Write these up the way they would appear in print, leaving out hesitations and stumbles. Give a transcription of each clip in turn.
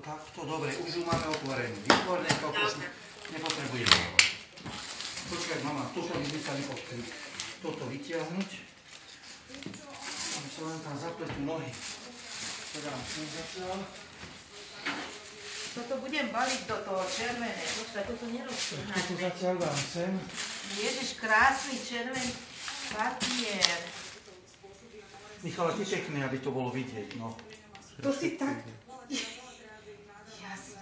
Takto, dobre, už ju máme otvorenú. Výborné, to už nepotrebujeme. Počkaj, mama, toto by sme sa nepotreli. Toto vytiahnuť. Tam sa len tam zapletú nohy. To dám sem zatiaľ. Toto budem baliť do toho červené. Počkaj, toto neroztrháme. Toto zatiaľ dám sem. Ježiš, krásny červený papier. Michala, ty pekné, aby to bolo vidieť, no. To si tak... Jasne.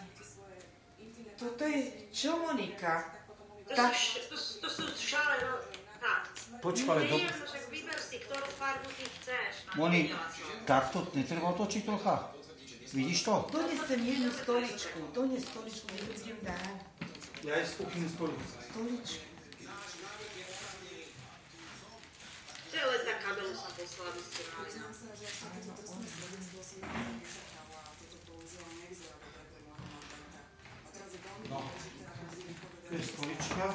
Toto je čo, Monika? To sú šále, tak. Počkaj, ale... Nie, však vyber si, ktorú farbu ty chceš. Moni, takto netreba otočiť trocha? Vidíš to? Dones sem jednu stoličku. Dones stoličku, kde to budem dať. Ja aj skúpim stoličku. Stoličku. To je len za kabelu som poslala, aby ste mali. No, to je stolička.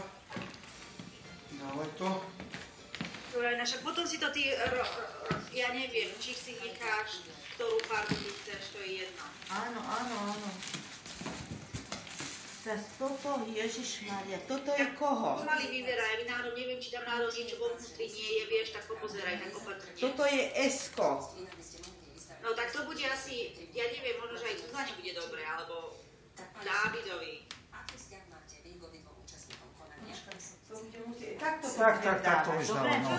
Dávaj to. Však potom si to ty, ja neviem, či si necháš, ktorú farbu ty chceš, to je jedno. Áno. Teraz toto, Ježišmaria, toto je koho? Pomaly vyberaj, náhodou neviem, či tam náhodou niečo vo vnútri nie je, vieš, tak popozeraj tak opatrne. Toto je S-ko. No tak to bude asi, ja neviem, možno, že aj Zuzane bude dobre, alebo Dávidovi. Takto to Tak, budem to dávať, už dobre? dávam, no.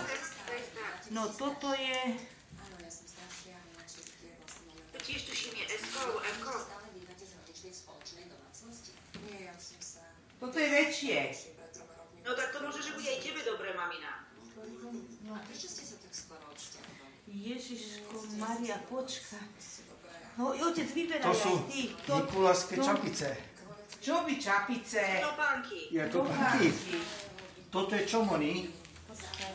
No toto je... To tiež tuším je S-ko alebo M-ko. Toto je väčšie. No tak to môže, že bude aj tebe dobre, mamina. Ježiško, Maria, počkaj. No, otec, vyberaj To aj sú ty. Nikolášske čapice. Čo by čapice? Topánky. Je to taký. Toto je čo, Moni?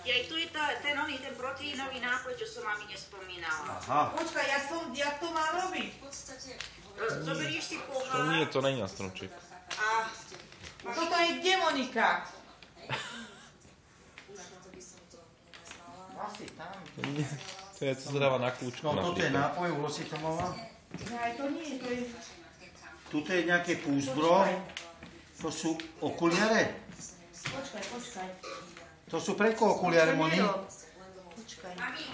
Tu je ten proteínový nápoj, čo som mamine spomínala. Aha. Počkaj, jak to mám robiť? Zoberieš si pohár. To nie, to není na stromček. A Toto je kde, Monika? Asi tam. To je, co sa dáva na kľúčku. No toto je nápoj, ulo si to mala. Aj to nie, to je... Tuto je nejaké púzdro. To sú okuliare. Počkaj. To sú pre koho okuliare, Moni? Počkaj. mami,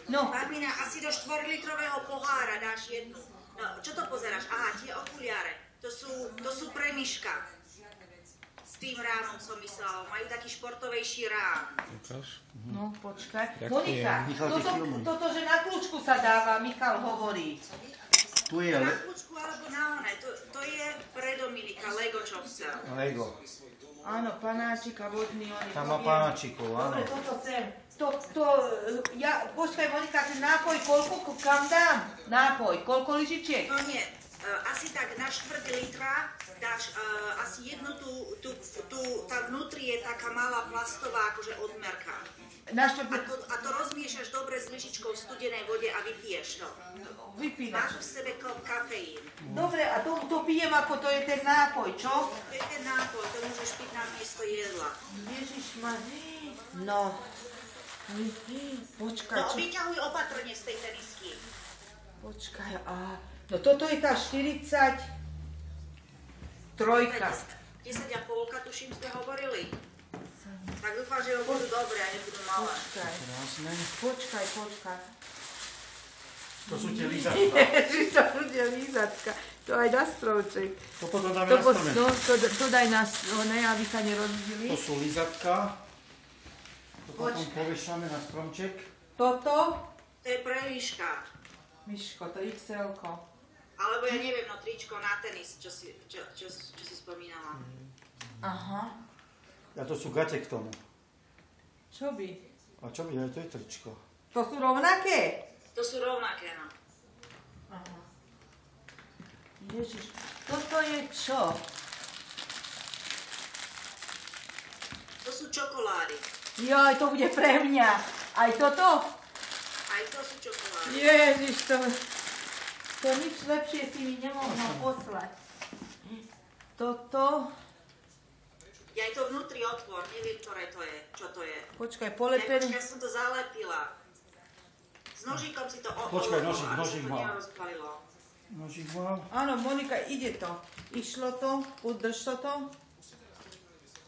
No, mamina, asi do 4-litrového pohára dáš jednu. No, čo to pozeráš? Aha, tie okuliare. To sú pre Miška. S tým rámom som myslela. Majú taký športovejší rám. Ukáž. no počkaj. Jak Monika, Michal, ty filmuj. toto, že na kľúčku sa dáva, Michal hovorí. Tu je Na kľúčku alebo na one. To je pre Dominika, Lego čo chcel. Lego. Áno, panáčik a vodný, oni Tam má panáčikov, áno. Dobre, toto sem. Počkaj, Monika, ten nápoj, koľko, kam dám? Nápoj, koľko lyžičiek? No nie, asi tak na 4 litra dáš asi jednu tá vnútri je taká malá plastová akože odmerka. A to rozmiešaš dobre s lyžičkou v studenej vode a vypiješ to. Vypínaš. Máš v sebe kafeín. Dobre, a to pijem ako to je ten nápoj, čo? To je ten nápoj, to môžeš piť na miesto jedla. Ježišmarie. No. Počkaj, No vyťahuj opatrne z tej tenisky. Počkaj, no toto je tá 43. 10,5, tuším, sme hovorili. Tak dúfam, že budú dobré a nebudú malé. Krásne. Počkaj. To sú tie lízatka. Ježiš, to sú tie lízatka. To aj na stromček. To potom dáme na strome. No, to daj na strome, aby sa nerozbili. To sú lízatka. To potom poviešame na stromček. Toto? To je pre Miška. Miško, to XL-ko. Alebo ja neviem, no tričko na tenis, čo si spomínala. Aha. A to sú gate k tomu. Čo by? A čo by? To je tričko. To sú rovnaké? To sú rovnaké, no. Aha. Ježiš, toto je čo? To sú čokolády. Joj, to bude pre mňa. Aj toto? Aj to sú čokolády. Ježiš, to nič lepšie si mi nemohlo poslať. Toto... Ja aj to vnútri otvor, neviem, ktoré to je, čo to je. Počkaj, polepené. Počkaj, som to zalepila. nožíkom si to Počkaj, nožík aby sa to mal. nerozpalilo. Nožík mal. Áno, Monika, ide to. Išlo to, udrž to.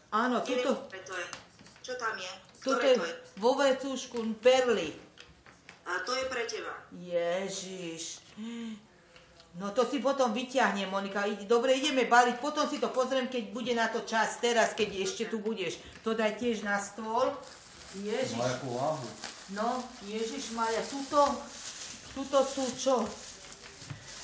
Áno, tuto. To je. Čo tam je? Tuto Ktoré je to je? vo vrecúšku perly. A to je pre teba. Ježiš. No to si potom vyťahne, Monika. Dobre, ideme baliť, potom si to pozriem, keď bude na to čas. Teraz, keď ešte tu budeš. To daj tiež na stôl. Ježiš. Má jakú váhu. No, Ježiš Maria, tuto sú čo?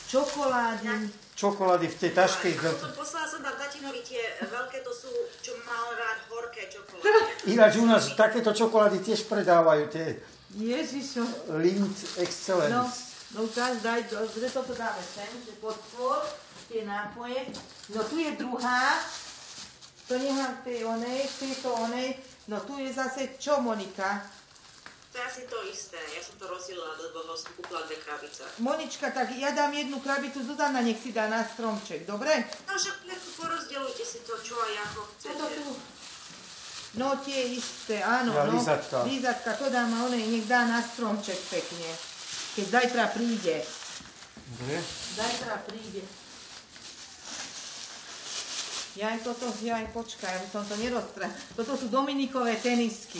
Čokolády. Čokolády v tej taške. Poslala som tam tatinovi tie veľké, to sú, čo mal rád, horké čokolády. Ináč u nás takéto čokolády tiež predávajú, tie Ježišo. Lindt Excellence. No ukáž, daj, že toto dáme sem, že pod stôl, tie nápoje. No tu je druhá, to nechám tej onej, tejto onej. No tu je zase čo, Monika? To je asi to isté, ja som to rozdielila do dvoch, som kúpila 2 krabice. Monička, tak ja dám jednu krabicu, Zuzana nech si dá na stromček, dobre? No však porozdeľujte si to, čo aj ako chcete. Toto tu. No tie isté, áno, Ja, no. lízatka. Lízatka, to dám a onej, nech dá na stromček pekne. Keď zajtra príde. Dobre. Zajtra príde. Jaj, počkaj, aby som to neroztrhla. Toto sú Dominikové tenisky.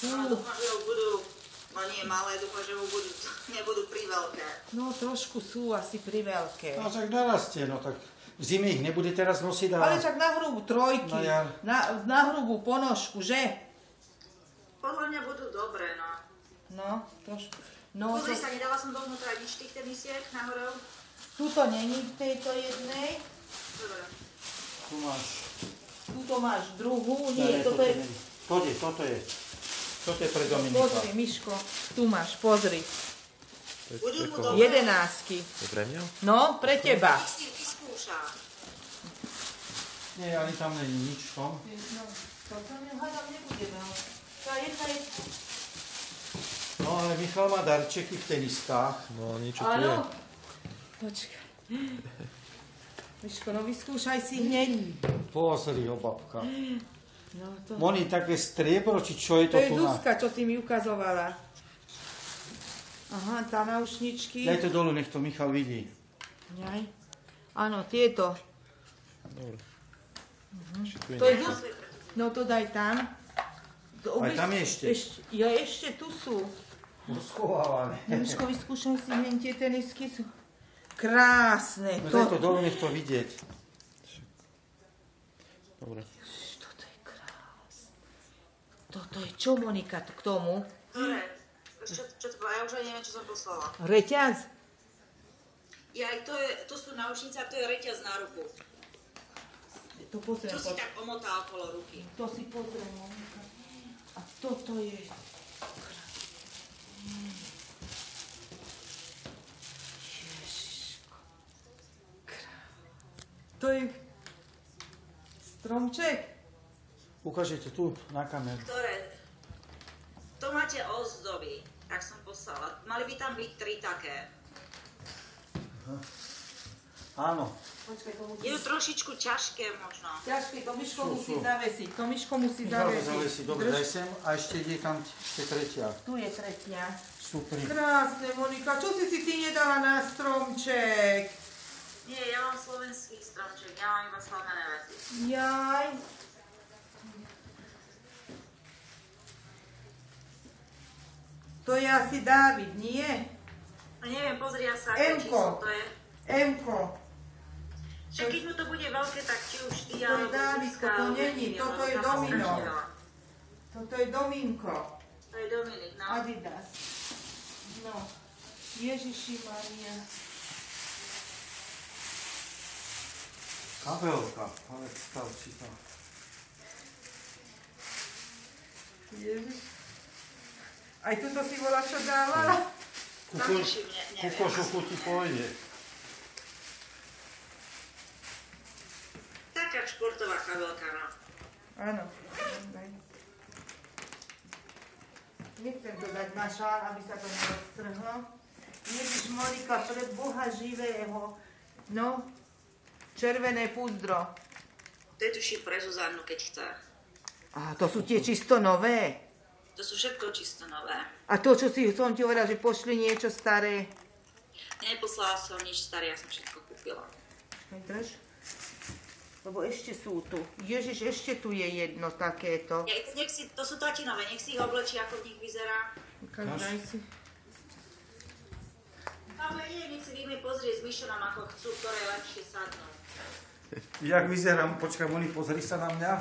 No, dúfam, že ho budú, no nie malé, dúfam, že ho budú, nebudú priveľké. No trošku sú asi priveľké. No tak narastie, no tak v zime ich nebude teraz nosiť. Ale však na hrubu trojky, Na jar. na hrubu ponožku, že? Podľa mňa budú dobré, no. No, trošku. No, Pozri sa, nedala som dovnútra nič tých tenisiek nahorou. tuto není v tejto jednej. Dobre. Tu máš. Tuto máš druhú. Nie, Ne, toto je... není. Toto je. Toto je pre Dominika. Pozri, Miško, tu máš, pozri. Budú mu dobré. 11. Je pre mňa? No, pre teba. Si vyskúša. Nie, ani tam není nič v tom. No, toto hádam nebudeme. Tá jedna je... No ale Michal má darčeky v teniskách. No, niečo tu je. Áno. Počkaj. Miško, no vyskúšaj si hneď. Pozri ho, babka. No to... Moni, také striebro, či čo je To to je tu na? Zuzka, čo si mi ukazovala. Aha, tá náušničky. Daj to dolu, nech to Michal vidí. Jaj. Áno, tieto. Dobre. Ešte tu je To je niečo. Zuzka. No to daj tam. Aj tam je ešte. Ja ešte tu sú. Schovávané. Miško, vyskúšaj si hneď, tie tenisky sú krásne. No daj to dolu, nech to vidieť. Dobre. Toto je krásne. Toto je čo, Monika, k tomu? Dobre. Čo to bolo? Ja už aj neviem, čo som poslala. Reťaz? Ja aj to sú náušnice a to je reťaz na ruku. To pozriem. Čo si tak omotá okolo ruky. To si pozriem, Monika. A toto je... Ježiško. To je... Stromček? Ukážete tu na kameru. Ktoré? To máte ozdoby, tak som poslala. Mali by tam byť 3 také. Áno. Počkaj, to musí... Je to trošičku ťažké možno. Ťažké, to Miško Sú, musí sú. zavesiť. To Miško musí Michal to zavesiť. zavesí. Dobre, Drž. daj sem. A ešte ide tam ešte tretia. Tu je tretia. Super. Krásne, Monika. Čo si ty nedala na stromček? Nie, ja mám slovenský stromček, ja mám iba slavené veci. Jaj. To je asi Dávid, nie? No neviem, pozri sa, aké číslo to je. Emko. Však keď mu to bude veľké, tak či už ty, To je alebo Dávid, Zuzka, toto alebo není, neviem, toto ale je tam má Domino. strašne veľa. Toto je Dominko. To je Dominik, no. Adidas. No. Ježiši Maria. Kabelka. Ale stav si to. Ježiš. Aj tuto si bola čo dávala? Ku košuchu ti pôjde. Taká športová kabelka, no. Áno. Nechcem to dať na šál, aby sa to neroztrhlo. Ježiš Monika, pre Boha živého. No, červené púzdro. To je tuším pre Zuzannu, keď chce. A to sú tie čisto nové. To sú všetko čisto nové. A to, čo som ti hovorila, že pošli niečo staré. Neposlala som nič staré, ja som všetko kúpila. Drž. Lebo ešte sú tu. Ježiš, ešte tu je jedno takéto. To sú tatinové, nech si ich oblečí, ako v nich vyzerá. Daj si. Ale nech si víme pozrieť s Myšenom, ako chcú, ktoré lepšie sadnú. Jak vyzerám? Počkaj, Moni, pozri sa na mňa.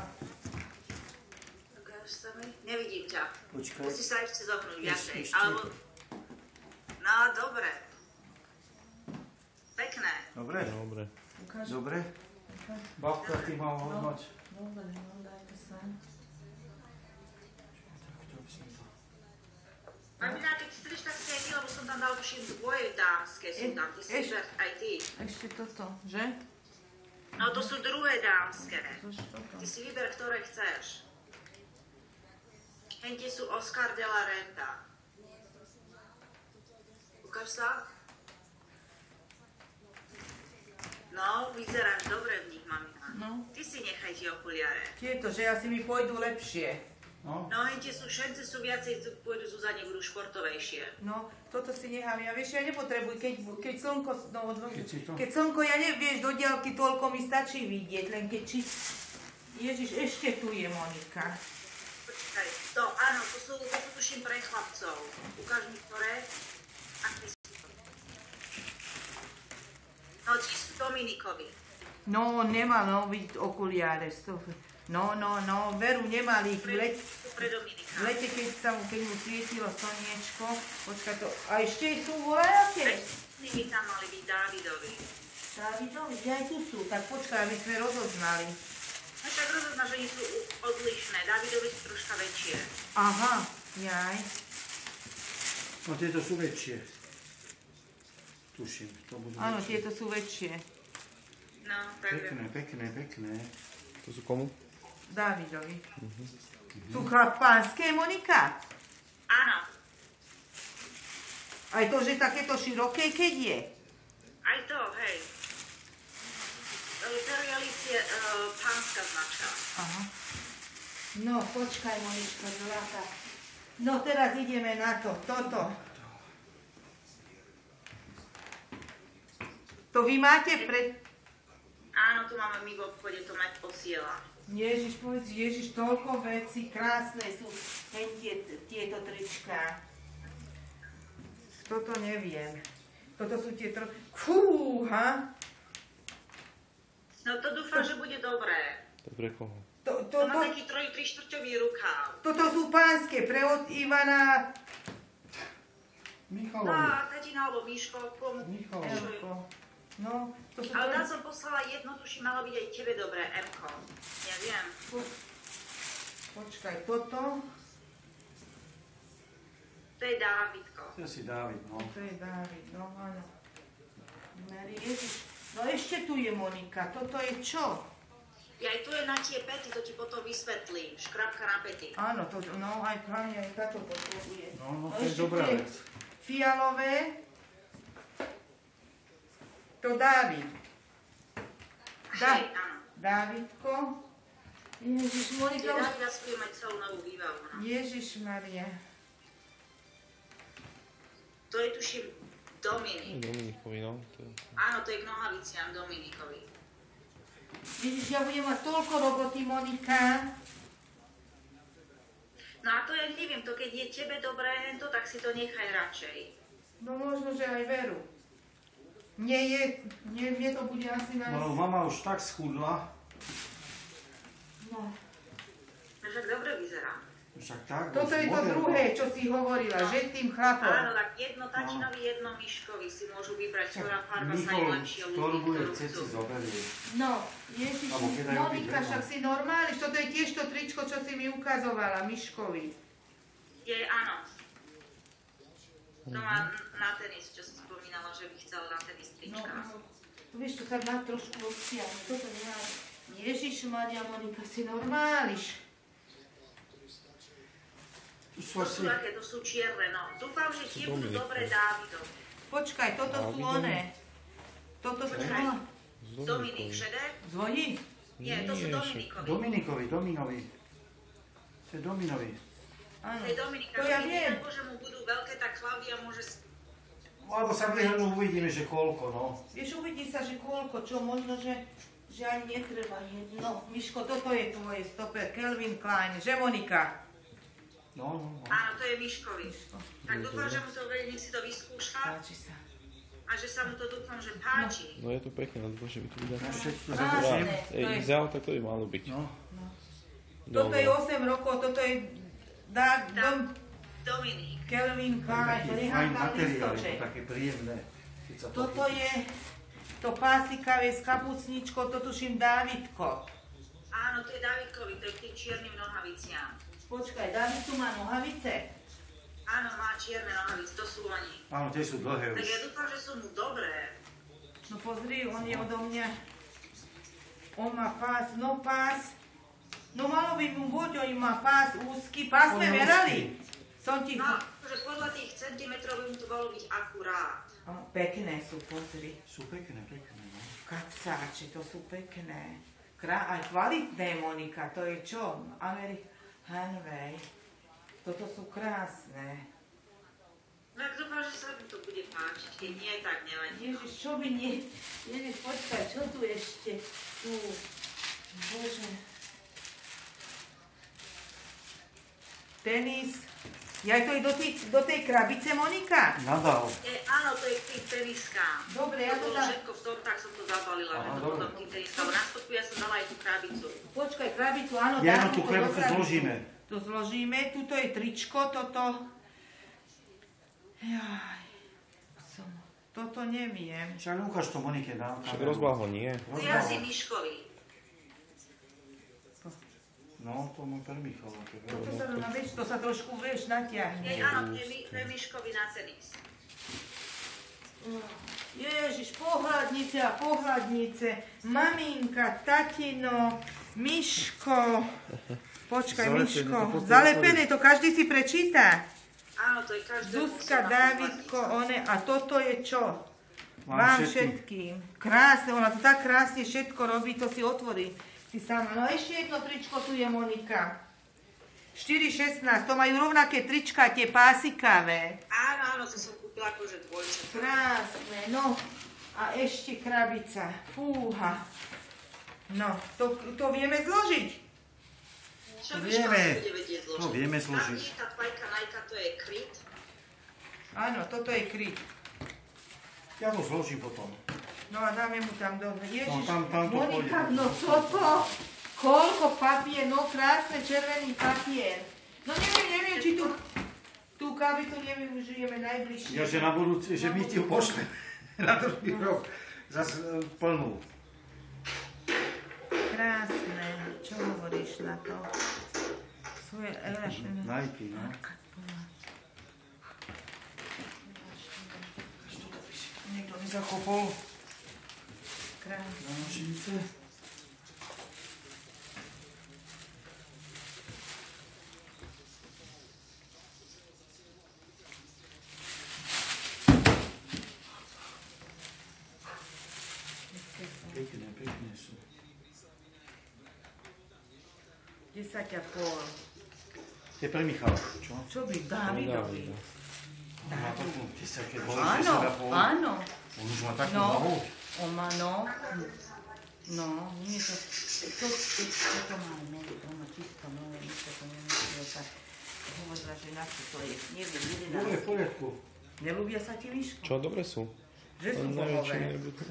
Ukáž sa mi? Nevidím ťa. Počkaj. Musíš sa ešte zohnúť viacej. Ešte. Alebo... No, dobre. Pekné. Dobre? Dobre. Dobre? Babka, ty ma hodnoť. Dobre, no daj to sa. Mamina, keď chceš, tak si aj ty, lebo som tam dal tuším dvoje dámske, sú tam, ty si vyber aj ty. Ešte toto, že? No to sú druhé dámske. Toto. Ty si vyber, ktoré chceš. Hentie sú Oscar de la Renta. Ukáž sa. No, vyzeráš dobre v nich, mamina. No. Ty si nechaj tie okuliare. Tieto, že asi mi pôjdu lepšie. No, No, hentie sú, šence sú viacej, pôjdu Zuzane, budú športovejšie. No, toto si nechám. Ja vieš, ja nepotrebujem, keď slnko, no, Keď si to- keď slnko, ja nevieš, do diaľky toľko mi stačí vidieť, len keď či... Ježiš, ešte tu je Monika. Počkaj, to áno, to sú tuším pre chlapcov. Ukáž mi, ktoré. Aké sú to? No, či sú Dominikovi. No, nemalo byť okuliare. No, veru, nemali ich v lete. Sú pre Dominika. V lete, keď mu svietilo slniečko, počkaj to, a ešte sú voľajaké. Nimi tam mali byť Dávidovi. Dávidovi, aj tu sú, tak počkaj, aby sme rozoznali. No tak rozozná, že nie sú odlišné. Dávidovi sú troška väčšie. Aha, jaj. no tieto sú väčšie. Tuším, to budú Áno, väčšie. tieto sú väčšie. No, takže... Pekné. To sú komu? Dávidovi. Sú chlapánske, Monika? Áno, Aj to, že takéto široké, keď je. aj to, hej. Periolis je pánska značka. Aha. No, počkaj, Monička, zlata. No, teraz ideme na to, toto. To vy máte pred... Áno, tu máme my v obchode, to mať posiela. Ježiš, povedz, Ježiš, toľko vecí, krásne sú tieto tričká. Toto neviem. Toto sú tie Fúha! No to dúfam, že bude dobré. To pre koho? To má taký 3/4 rukáv. Toto sú pánske, pre od Ivana Michalovi. No, tatina alebo Miško, komu? Michalovi. Elko. No, to sú Ale tam som poslala jedno, tuším, malo byť aj tebe dobré, Mko. Neviem. Počkaj, toto. To je Dávidko. To si Dávid, no. To je Dávid, no áno. Mary, Ježiš. No ešte tu je Monika, toto je čo? Aj tu je na tie pety, to ti potom vysvetlím. Škrabka na pety. Áno, to, no aj páni, aj táto potrebuje. No, to je ešte dobrá tie vec. Fialové. To Dávid. Hej, áno. Dávidko. Ježiš, Tie Monika už... Dávida si bude mať celú novú výbavu. No. Ježiš Maria. To je tuším Dominik. Dominikovi, no. Áno, to je k nohaviciam Dominikovi. Ježiš, ja budem mať toľko roboty, Monika. No a to ja neviem, to keď je tebe dobré hento, tak si to nechaj radšej. No možno, že aj veru. Mne to bude asi na... No, mama už tak schudla. No. Však dobre vyzerá. Však tak. Toto už je to modern. druhé, čo si hovorila, No. že tým chlapom. Áno, tak jedno tačinovi, jedno Miškovi si môžu vybrať, ktorá farba sa im Mikol, lepšie ktorú ľúbi, bude ktorú chcieť si chcú. zoberie. No, Ježiš, Alebo keď aj Monika, obidve, no. však si normálne, toto je tiež to tričko, čo si mi ukazovala, Miškovi. Je, áno. To má na tenis, čo som spomínala, že by chcel na tenis No, trička. vieš, to sa má trošku obsiahnuť, toto nemá. Ježiš, Maria, Monika, si normáliš. Tu sú To sú asi... také, to sú čierne, no. Dúfam, že tie budú Dominik. dobré Dávidov. Počkaj, toto sú Dávidom? oné. Toto sú... Počkaj. No, Dominik, šedé? zvoní? Nie, to sú Nie, Dominikovi. Dominovi. To je Dominovi. A Áno, Hej, Dominika, to ja viem. keď že mu budú veľké, tak Klaudia môže... Alebo sa vyhrnú, uvidíme, že koľko, no. Vieš, uvidí sa, že koľko, čo možno, že ani netreba jedno. Miško, toto je tvoje stoper, Calvin Klein, že Monika? No. Áno, to je Miškovi. Tak dúfam, že mu to nech si to vyskúša. Páči sa. A že sa mu to dúfam, že páči. No je to pekné, dúfam, že by to vydarí. Krásne. Ideál, tak to by malo byť. No. Toto je 8 rokov, toto je Dominik. Calvin Klein, to Taký nechám fajn tam materiál, je listoček. to také príjemné. Keď sa Toto je to pásikavé s kapucničkou, to tuším Dávidko. Áno, to je Davidkovi, to je k tým čiernym nohaviciam. Počkaj, Dávid tu má nohavice. Áno, má čierne nohavice, to sú oni. Áno, tie sú dlhé Tak už. ja dúfam, že sú mu dobré. No pozri, on je odo mňa. On má pás, no pás. No malo by mu buď, on má pás úzky. Pás sme On je merali. Som ti... No, že podľa tých centimetrov by mu to malo byť akurát. Pekné sú, pozri. Sú pekné, no. Kapsáče, to sú pekné. Aj kvalitné, Monika, to je čo? Hanvej. Toto sú krásne. No ak dúfam, že sa mu to bude páčiť, keď nie, tak nevadí. Ježiš, čo by nie... Ježiš, počkaj, čo tu ešte? Tu... Bože... Tenis. Ja to je do tej krabice, Monika? Nadal. Áno, to je k tým teniskám. Dobre, ja to bolo dám... všetko v tom, tak som to zabalila, že to potom k tým teniskám. Na spodku ja som dala aj tú krabicu. Počkaj, krabicu, áno, Ja dám tú to krabicu do krabicu. zložíme. To zložíme, tuto je tričko, toto... Jaj... Toto neviem. Však ukáž to Monike na Však kameru. rozbáho nie. To je asi Miškovi. No, to môj permichal. To sa trošku, vieš, natiahne. Áno, to je Miškovi na tenis. Ježiš, pohľadnice a pohľadnice. Maminka, tatino, Miško. Počkaj, Miško. Zalepené, to každý si prečíta. Áno, to je každý. Zuzka, Dávidko, one. A toto je čo? Vám všetkým. Krásne, ona to tak krásne všetko robí, to si otvorí. Si sama. No ešte jedno tričko tu je, Monika. 4,16, to majú rovnaké trička, tie pásikavé. Áno, to som kúpila akože dvojča. Krásne, no. A ešte krabica. Fúha. No, to vieme zložiť. Čo vieme. bude vedieť zložiť? To vieme zložiť. Tam je tá tvajka Najka, to je kryt. Áno, toto je kryt. Ja to zložím potom. No a dáme mu tam do... Ježiš, No, tam to Monika, pôjde. no toto? Koľko papier, no krásne červený papier. No neviem, či tú kavicu nevyužijeme najbližšie. Ja, že na budúci, že my ti ju pošleme na druhý rok. Zas plnú. Krásne. Čo hovoríš na to? Svoje... Nike, no. Niekto mi zakopol. Krásne. Na nožnice. Pekné sú. 10,5. To je pre Michala, čo? Čo by Dávidovi? Má takú 10, Áno, áno. On už má takú No. nohu. On má, no. No, nie to máme, to má čisto nové, niečo to nemyslel tak. Hovorila, že na čo to je, neviem, 11. Dobre, v poriadku. Nelúbia sa ti, Miško? Čo, dobre sú. Že sú Neviem, či bohové. nebudú.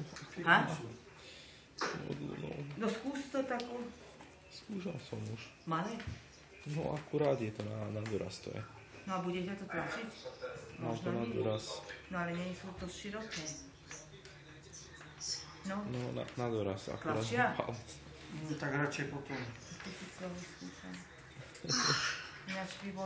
Ha? No, No skús to takú. skúšal som už. Malé? No akurát je to na doraz to je. No a bude ťa to tlačiť? Mám to na nie. doraz. No ale nie sú to široké. No, No na doraz. Akurát Tlačia? palec. Tak radšej potom. ty si svojho skúšal. Ináč by boli